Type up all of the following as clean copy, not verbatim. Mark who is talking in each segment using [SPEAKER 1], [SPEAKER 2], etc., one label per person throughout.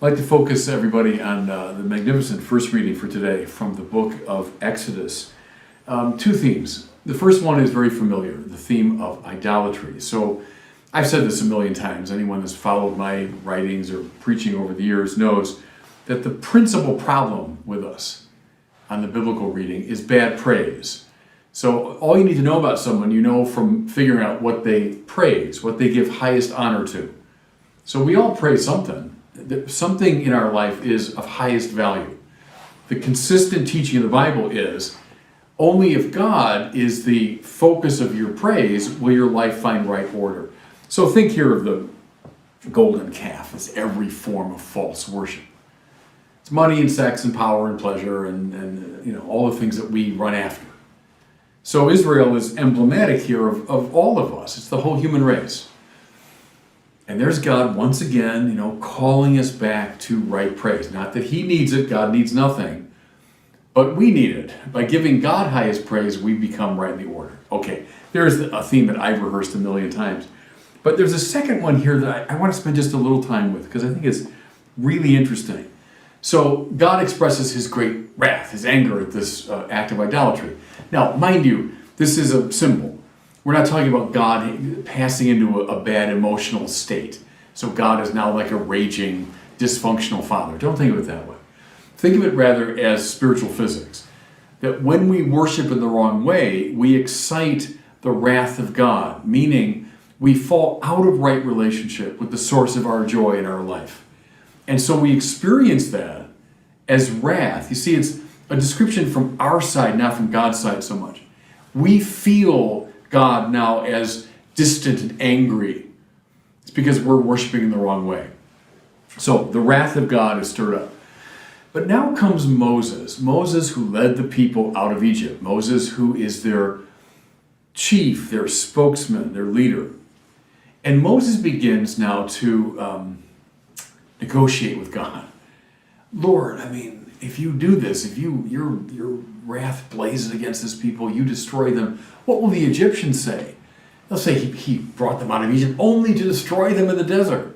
[SPEAKER 1] like to focus everybody on the magnificent first reading for today from the book of Exodus. Two themes. The first one is very familiar, the theme of idolatry. So I've said this a million times. Anyone that's followed my writings or preaching over the years knows that the principal problem with us on the biblical reading is bad praise. So all you need to know about someone, you know from figuring out what they praise, what they give highest honor to. So we all praise something. Something in our life is of highest value. The consistent teaching of the Bible is only if God is the focus of your praise will your life find right order. So think here of the golden calf as every form of false worship. It's money and sex and power and pleasure and all the things that we run after. So Israel is emblematic here of all of us. It's the whole human race. And there's God once again, calling us back to right praise. Not that He needs it, God needs nothing, but we need it. By giving God highest praise, we become right in the order. Okay, there's a theme that I've rehearsed a million times. But there's a second one here that I want to spend just a little time with because I think it's really interesting. So God expresses His great wrath, His anger at this act of idolatry. Now, mind you, this is a symbol. We're not talking about God passing into a bad emotional state. So God is now like a raging, dysfunctional father. Don't think of it that way. Think of it rather as spiritual physics. That when we worship in the wrong way, we excite the wrath of God, meaning we fall out of right relationship with the source of our joy in our life. And so we experience that as wrath. You see, it's a description from our side, not from God's side so much. We feel God now as distant and angry. It's because we're worshiping in the wrong way. So the wrath of God is stirred up. But now comes Moses. Moses who led the people out of Egypt. Moses who is their chief, their spokesman, their leader. And Moses begins now to negotiate with God. Lord, if you do this, if your wrath blazes against this people, you destroy them, what will the Egyptians say? They'll say he brought them out of Egypt only to destroy them in the desert.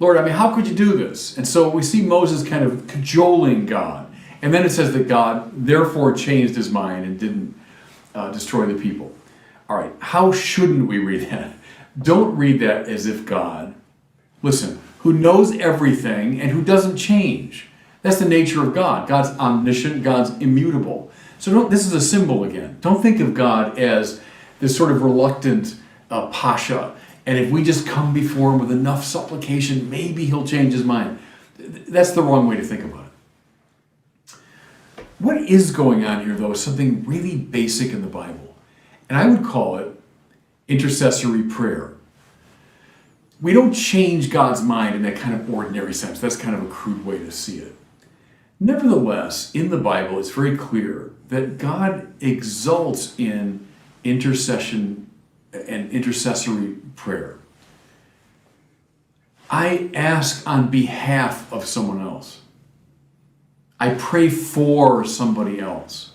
[SPEAKER 1] Lord, how could you do this? And so we see Moses kind of cajoling God. And then it says that God therefore changed his mind and didn't destroy the people. All right, how shouldn't we read that? Don't read that as if God, listen, who knows everything and who doesn't change. That's the nature of God. God's omniscient, God's immutable. So this is a symbol again. Don't think of God as this sort of reluctant pasha. And if we just come before him with enough supplication, maybe he'll change his mind. That's the wrong way to think about it. What is going on here, though, is something really basic in the Bible. And I would call it intercessory prayer. We don't change God's mind in that kind of ordinary sense. That's kind of a crude way to see it. Nevertheless, in the Bible, it's very clear that God exults in intercession and intercessory prayer. I ask on behalf of someone else. I pray for somebody else.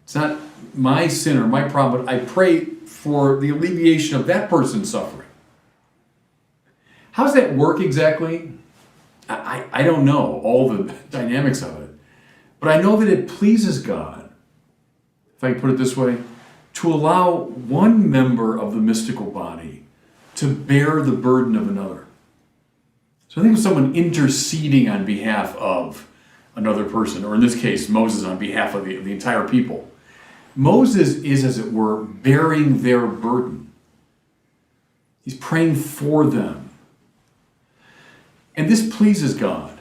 [SPEAKER 1] It's not my sin or my problem, but I pray for the alleviation of that person's suffering. How does that work exactly? I don't know all the dynamics of it, but I know that it pleases God, if I can put it this way, to allow one member of the mystical body to bear the burden of another. So think of someone interceding on behalf of another person, or in this case, Moses on behalf of the entire people. Moses is, as it were, bearing their burden. He's praying for them. And this pleases God.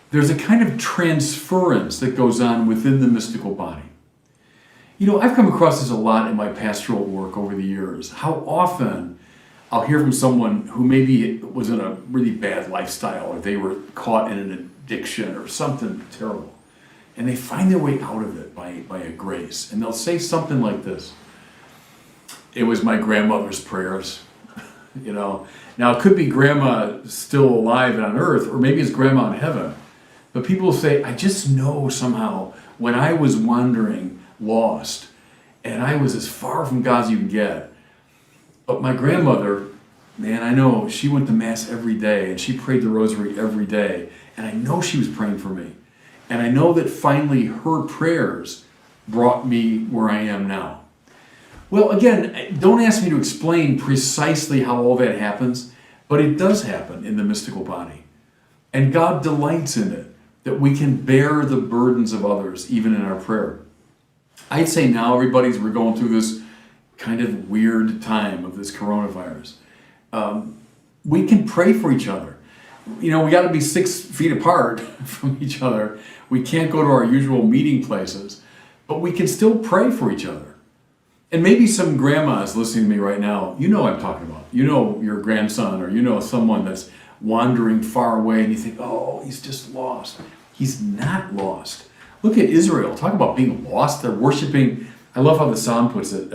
[SPEAKER 1] There's a kind of transference that goes on within the mystical body. I've come across this a lot in my pastoral work over the years. How often I'll hear from someone who maybe was in a really bad lifestyle or they were caught in an addiction or something terrible. And they find their way out of it by a grace. And they'll say something like this. It was my grandmother's prayers. Now it could be grandma still alive and on earth, or maybe it's grandma in heaven. But people will say, I just know somehow when I was wandering lost and I was as far from God as you can get, but my grandmother man, I know she went to Mass every day and she prayed the rosary every day. And I know she was praying for me. And I know that finally her prayers brought me where I am now. Well, again, don't ask me to explain precisely how all that happens, but it does happen in the mystical body. And God delights in it, that we can bear the burdens of others, even in our prayer. I'd say now, we're going through this kind of weird time of this coronavirus. We can pray for each other. We got to be 6 feet apart from each other. We can't go to our usual meeting places, but we can still pray for each other. And maybe some grandmas listening to me right now, you know what I'm talking about. You know your grandson, or you know someone that's wandering far away, and you think, oh, he's just lost. He's not lost. Look at Israel. Talk about being lost. They're worshiping. I love how the psalm puts it.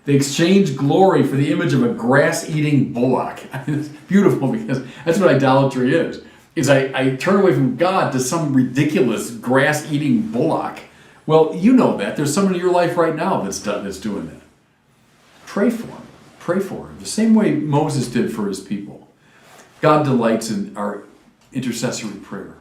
[SPEAKER 1] They exchange glory for the image of a grass-eating bullock. I mean, it's beautiful, because that's what idolatry is. I turn away from God to some ridiculous grass-eating bullock. Well, you know that. There's someone in your life right now that's doing that. Pray for him. Pray for him. The same way Moses did for his people. God delights in our intercessory prayer.